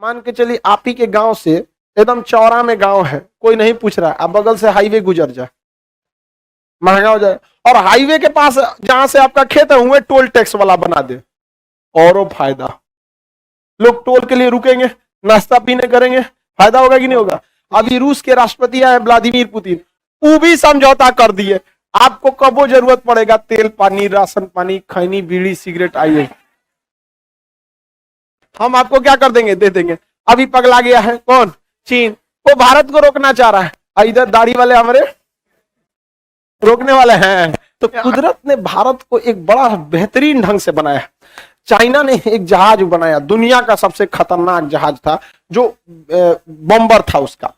मान के चलिए आप ही के गांव से एकदम चौरा में गांव है, कोई नहीं पूछ रहा, आप बगल से हाईवे गुजर जाए, महंगा हो जाए, और हाईवे के पास जहां से आपका खेत है वह टोल टैक्स वाला बना दे, और फायदा। लोग टोल के लिए रुकेंगे, नाश्ता पीने करेंगे, फायदा होगा कि नहीं होगा। अभी रूस के राष्ट्रपति आए व्लादिमीर पुतिन, वो भी समझौता कर दिए। आपको कब जरूरत पड़ेगा तेल पानी, राशन पानी, खैनी बीड़ी सिगरेट, आइए हम आपको क्या कर देंगे, दे देंगे। अभी पगला गया है कौन, चीन, वो भारत को रोकना चाह रहा है। इधर दाढ़ी वाले हमारे रोकने वाले हैं। तो कुदरत ने भारत को एक बड़ा बेहतरीन ढंग से बनाया। चाइना ने एक जहाज बनाया, दुनिया का सबसे खतरनाक जहाज था, जो बॉम्बर था उसका।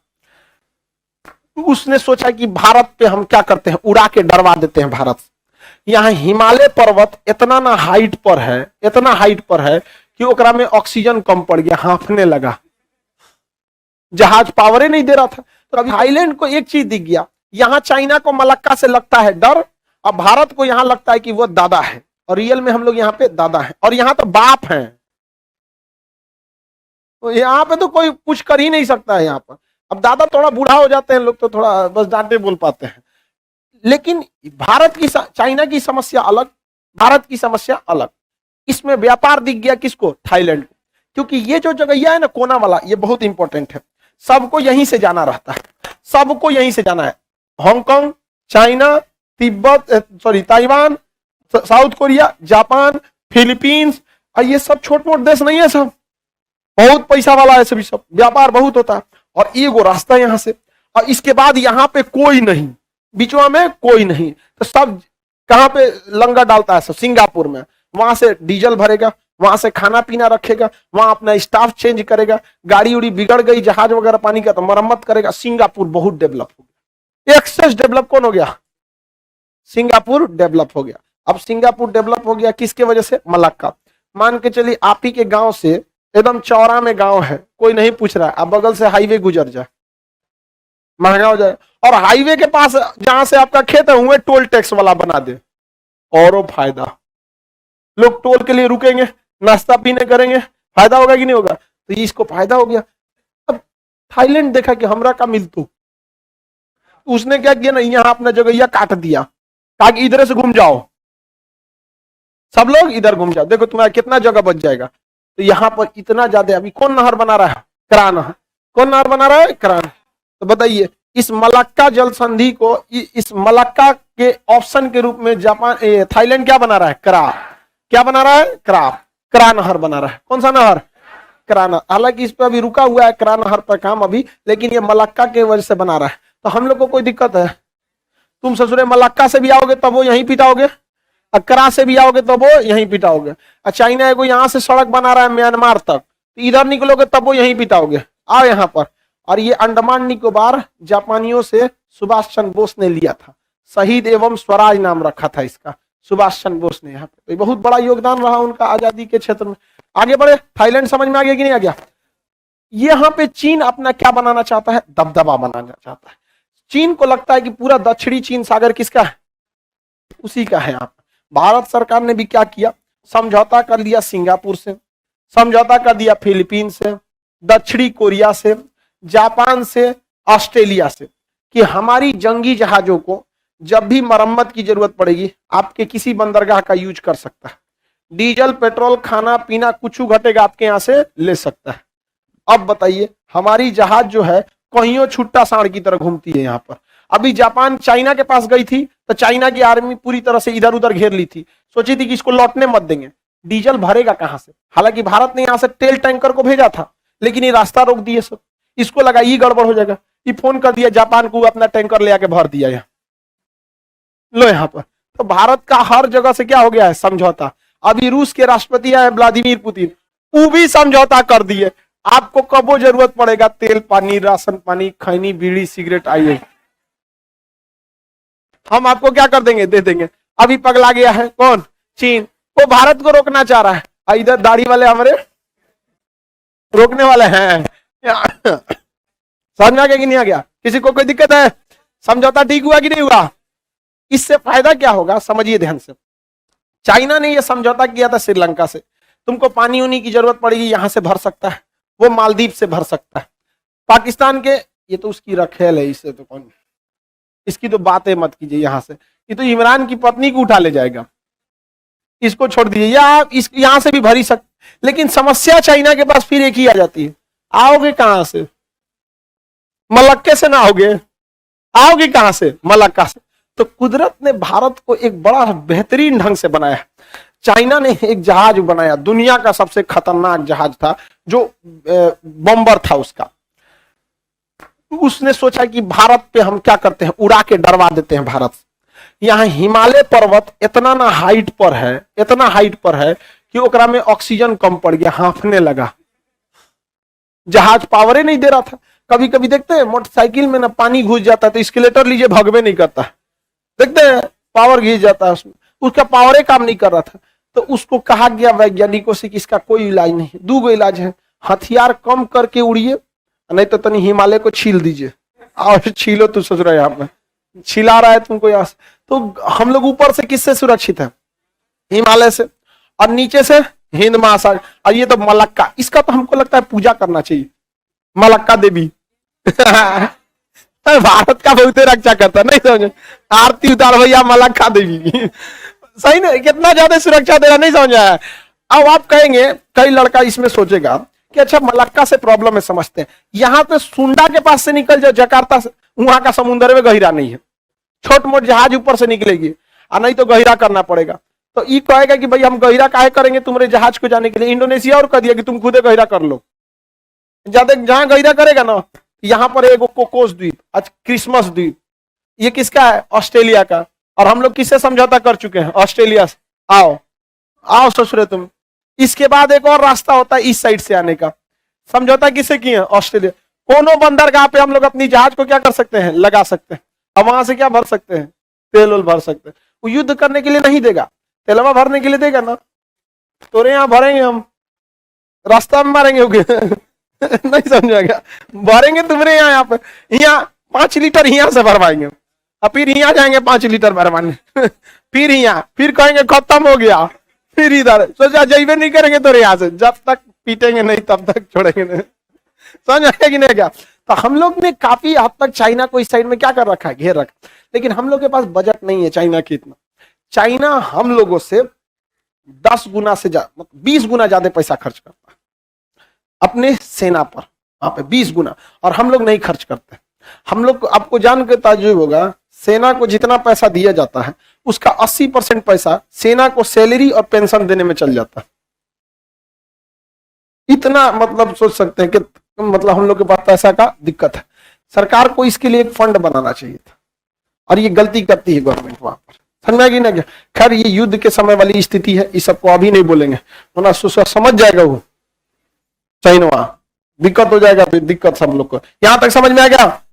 उसने सोचा कि भारत पे हम क्या करते हैं, उड़ा के डरवा देते हैं भारत। यहाँ हिमालय पर्वत इतना ना हाइट पर है, इतना हाइट पर है कि ओकरा में ऑक्सीजन कम पड़ गया, हांफने लगा, जहाज पावरे नहीं दे रहा था। तो अभी थाईलैंड को एक चीज दिख गया, यहाँ चाइना को मलक्का से लगता है डर, अब भारत को यहाँ लगता है कि वो दादा है, और रियल में हम लोग यहाँ पे दादा हैं, और यहाँ तो बाप हैं। तो यहाँ पे तो कोई कुछ कर ही नहीं सकता है यहाँ पर। अब दादा थोड़ा बूढ़ा हो जाते हैं लोग, तो थोड़ा बस डांटे बोल पाते हैं। लेकिन भारत की चाइना की समस्या अलग, भारत की समस्या अलग। इसमें व्यापार दिख गया किसको, थाईलैंड को, क्योंकि ये जो जगह है ना कोना वाला, ये बहुत इंपॉर्टेंट है। सबको यहीं से जाना रहता है, सबको यहीं से जाना है। Hong Kong, China, Tibet, sorry Taiwan, south Korea, Japan, Philippines, और ये सब छोट मोट देश नहीं है, सब बहुत पैसा वाला है, सभी सब व्यापार बहुत होता है। और ये वो रास्ता यहाँ से, और इसके बाद यहाँ पे कोई नहीं, बीचवा में कोई नहीं, तो सब कहाँ पे लंगर डालता है, सब सिंगापुर में। वहां से डीजल भरेगा, वहां से खाना पीना रखेगा, वहां अपना स्टाफ चेंज करेगा, गाड़ी उड़ी बिगड़ गई जहाज वगैरह पानी का तो मरम्मत करेगा। सिंगापुर बहुत डेवलप हो गया, एक्सेस डेवलप कौन हो गया, सिंगापुर डेवलप हो गया। अब सिंगापुर डेवलप हो गया किसके वजह से, मलक्का। मान के चलिए आप ही के गांव से एकदम चौरा में गांव है, कोई नहीं पूछ रहा, आप बगल से हाईवे गुजर जाए, महंगा हो जाए, और हाईवे के पास जहां से आपका खेत है वह टोल टैक्स वाला बना दे, और फायदा। लोग टोल के लिए रुकेंगे, नाश्ता पीने करेंगे, फायदा होगा कि नहीं होगा। तो ये इसको फायदा हो गया। अब थाईलैंड देखा कि हमरा का मिलतू, उसने क्या किया ना, यहाँ अपना जगह काट दिया, ताकि इधर से घूम जाओ, सब लोग इधर घूम जाओ, देखो तुम्हारा कितना जगह बच जाएगा। तो यहाँ पर इतना ज्यादा, अभी कौन नहर बना रहा है, करा नहर, कौन नहर बना रहा है, करा। तो बताइए इस मलक्का जल संधि को, इस मलक्का के ऑप्शन के रूप में जापान, थाईलैंड क्या बना रहा है, करा, क्या बना रहा है, करा, करा नहर बना रहा है। कौन सा नहर, करा नहर। हालांकि इस पर अभी रुका हुआ है करा नहर पर काम अभी, लेकिन ये मलक्का के वजह से बना रहा है। तो हम लोग को कोई दिक्कत है, तुम ससुरे मलक्का से भी आओगे तब वो यहीं पिटाओगे, अकरा से भी आओगे तब वो यहीं पिटाओगे। और चाइना को यहाँ से सड़क बना रहा है म्यांमार तक, तो इधर निकलोगे तब वो यहीं पिटाओगे, आओ यहाँ पर। और ये अंडमान निकोबार जापानियों से सुभाष चंद्र बोस ने लिया था, शहीद एवं स्वराज नाम रखा था इसका, सुभाष चंद्र बोस ने। यहाँ पे बहुत बड़ा योगदान रहा उनका आजादी के क्षेत्र में। आगे बढ़े, थाईलैंड समझ में आ गया कि नहीं आ गया। यहाँ पे चीन अपना क्या बनाना चाहता है, दबदबा बनाना चाहता है। चीन को लगता है कि पूरा दक्षिणी चीन सागर किसका है, उसी का है। यहाँ भारत सरकार ने भी क्या किया, समझौता कर लिया सिंगापुर से, समझौता कर दिया फिलीपीन से, दक्षिणी कोरिया से, जापान से, ऑस्ट्रेलिया से, कि हमारी जंगी जहाजों को जब भी मरम्मत की जरूरत पड़ेगी आपके किसी बंदरगाह का यूज कर सकता है, डीजल पेट्रोल खाना पीना कुछ घटेगा आपके यहां से ले सकता है। अब बताइए हमारी जहाज जो है कहीं छुट्टा सांड की तरह घूमती है यहाँ पर। अभी जापान चाइना के पास गई थी तो चाइना की आर्मी पूरी तरह से इधर उधर घेर ली थी, सोची थी कि इसको लौटने मत देंगे, डीजल भरेगा कहां से। हालांकि भारत ने यहां से तेल टैंकर को भेजा था, लेकिन ये रास्ता रोक दिए सब, इसको लगा ये गड़बड़ हो जाएगा, ये फोन कर दिया जापान को, अपना टैंकर ले आके भर दिया यहाँ, लो यहाँ पर। तो भारत का हर जगह से क्या हो गया है, समझौता। अभी रूस के राष्ट्रपति आए व्लादिमीर पुतिन, वो भी समझौता कर दिए। आपको कब जरूरत पड़ेगा तेल पानी, राशन पानी, खैनी बीड़ी सिगरेट, आइए हम आपको क्या कर देंगे, दे देंगे। अभी पगला गया है कौन, चीन, वो भारत को रोकना चाह रहा है। इधर दाढ़ी वाले हमारे रोकने वाले हैं। समझ में आ गया कि नहीं आ गया, किसी को कोई दिक्कत है, समझौता ठीक हुआ कि नहीं हुआ। इससे फायदा क्या होगा समझिए ध्यान से। चाइना ने यह समझौता किया था श्रीलंका से, तुमको पानी उनी की जरूरत पड़ेगी यहां से भर सकता है, वो मालदीव से भर सकता है। पाकिस्तान के, ये तो उसकी रखेल है, इससे तो कौन, इसकी तो बातें मत कीजिए यहां से, ये तो इमरान की पत्नी को उठा ले जाएगा, इसको छोड़ दीजिए, या इस यहां से भी भर ही सकते। लेकिन समस्या चाइना के पास फिर एक ही आ जाती है, आओगे कहां से? मलक्के से ना आओगे, आओगे कहां से? मलक्का से। तो कुदरत ने भारत को एक बड़ा बेहतरीन ढंग से बनाया। चाइना ने एक जहाज बनाया, दुनिया का सबसे खतरनाक जहाज था, जो बॉम्बर था उसका। उसने सोचा कि भारत पे हम क्या करते हैं, उड़ा के डरवा देते हैं भारत। यहाँ हिमालय पर्वत इतना ना हाइट पर है, इतना हाइट पर है कि ओकरा में ऑक्सीजन कम पड़ गया, हांफने लगा, जहाज पावरे नहीं दे रहा था। कभी कभी देखते हैं मोटरसाइकिल में ना पानी घुस जाता है तो स्केलेटर लीजिए भगवे नहीं करता, देखते हैं पावर घिस जाता है उसमें, उसका पावरे काम नहीं कर रहा था। तो उसको कहा गया वैज्ञानिकों से कि इसका कोई इलाज नहीं, दो इलाज है, हथियार कम करके उड़िए, नहीं तो तनी हिमालय को छील दीजिए। और छीलो, तू सोच रहा है यहाँ पे छिला रहा है तुमको यहाँ से। तो हम लोग ऊपर से किससे सुरक्षित है? हिमालय से, और नीचे से हिंद महासागर, और ये तो मलक्का, इसका तो हमको लगता है पूजा करना चाहिए, मलक्का देवी। भारत का बहुत रक्षा करता, नहीं समझे? आरती उतार भैया मलक्का देवी। सही ना, कितना ज्यादा सुरक्षा दे रहा, नहीं समझ आया? अब आप कहेंगे, कई लड़का इसमें सोचेगा कि अच्छा मलक्का से प्रॉब्लम है, समझते हैं, यहाँ पे सुंडा के पास से निकल जाओ, जकार्ता से, वहां का समुद्र में गहिरा नहीं है, छोट मोट जहाज ऊपर से निकलेगी, और नहीं तो गहिरा करना पड़ेगा। तो ये कहेगा कि भाई हम गहिरा काहे करेंगे तुम्हारे जहाज को जाने के लिए? इंडोनेशिया और कह दिया कि तुम खुदे गहिरा कर लो, ज्यादा जहां गहिरा करेगा ना, यहाँ पर एगो कोकोस द्वीप, आज क्रिसमस द्वीप, ये किसका है? ऑस्ट्रेलिया का। और हम लोग किससे समझौता कर चुके हैं? ऑस्ट्रेलिया से। आओ आओ ससुरे तुम। इसके बाद एक और रास्ता होता है इस साइड से आने का, समझौता किससे किए हैं? ऑस्ट्रेलिया। कोनो बंदरगाह पे हम लोग अपनी जहाज को क्या कर सकते हैं? लगा सकते हैं, और वहां से क्या भर सकते हैं? तेल उल भर सकते हैं। वो युद्ध करने के लिए नहीं देगा, तेलवा भरने के लिए देगा ना, तोरे यहाँ भरेंगे हम, रास्ता में मारेंगे। नहीं समझेगा, भरेंगे तुम्हारे यहाँ पे, यहाँ 5 लीटर यहाँ से भरवाएंगे, और फिर यहाँ जाएंगे 5 लीटर भरवाने। फिर यहाँ, फिर कहेंगे खत्म हो गया, फिर इधर सोचा जैबे नहीं करेंगे तो यहाँ से, जब तक पीटेंगे नहीं तब तक छोड़ेंगे नहीं। समझ आएगा कि नहीं? क्या तो हम लोग ने काफी हद तक चाइना को इस साइड में क्या कर रखा है? घेर रखा। लेकिन हम लोग के पास बजट नहीं है चाइना की इतना। चाइना हम लोगों से 10 गुना से 20 गुना ज्यादा पैसा खर्च करता है अपने सेना पर, वहां पे 20 गुना, और हम लोग नहीं खर्च करते। हम लोग, आपको जान के ताज्जुब होगा, सेना को जितना पैसा दिया जाता है उसका 80% पैसा सेना को सैलरी और पेंशन देने में चल जाता है। इतना मतलब सोच सकते हैं कि मतलब हम लोग के पास पैसा का दिक्कत है। सरकार को इसके लिए एक फंड बनाना चाहिए था, और ये गलती करती है गवर्नमेंट वहां पर। समझ में आ गई ना? क्या खैर, ये युद्ध के समय वाली स्थिति है, इस सबको अभी नहीं बोलेंगे, वरना समझ जाएगा वो चाइना, दिक्कत हो जाएगा, फिर दिक्कत सब लोग को। यहां तक समझ में आ गया?